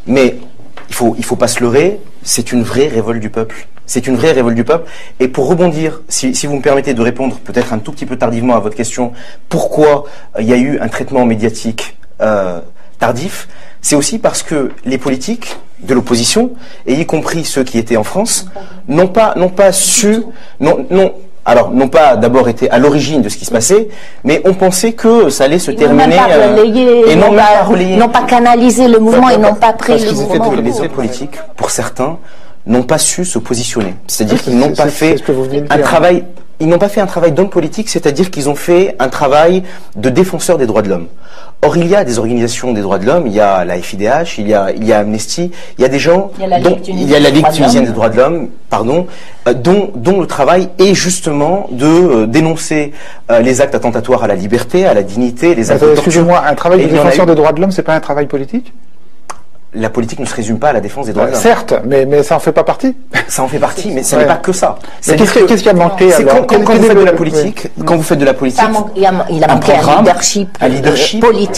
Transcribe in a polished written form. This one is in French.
Mais il faut pas se leurrer, c'est une vraie révolte du peuple. C'est une vraie révolte du peuple. Et pour rebondir, si vous me permettez de répondre peut-être un tout petit peu tardivement à votre question, pourquoi il y a eu un traitement médiatique tardif, c'est aussi parce que les politiques de l'opposition, et y compris ceux qui étaient en France, n'ont pas d'abord été à l'origine de ce qui se passait, mais ont pensé que ça allait se terminer et n'ont pas canalisé le mouvement et n'ont pas pris le mouvement. Les hommes politiques, pour certains, n'ont pas su se positionner. C'est-à-dire qu'ils n'ont pas fait un travail. Ils n'ont pas fait un travail d'homme politique, c'est-à-dire qu'ils ont fait un travail de défenseur des droits de l'homme. Or, il y a des organisations des droits de l'homme, il y a la FIDH, il y a Amnesty, il y a des gens, il y a la Ligue tunisienne des droits de l'homme, pardon, dont le travail est justement de dénoncer les actes attentatoires à la liberté, à la dignité, les actes de torture. Excusez-moi, un travail de défenseur des droits de l'homme, c'est pas un travail politique ? La politique ne se résume pas à la défense des droits de l'homme. Certes, mais ça en fait pas partie. Ça en fait partie, mais ce n'est pas que ça. Qu'est-ce qui a manqué alors ? Quand vous faites de la politique, il a manqué un leadership politique.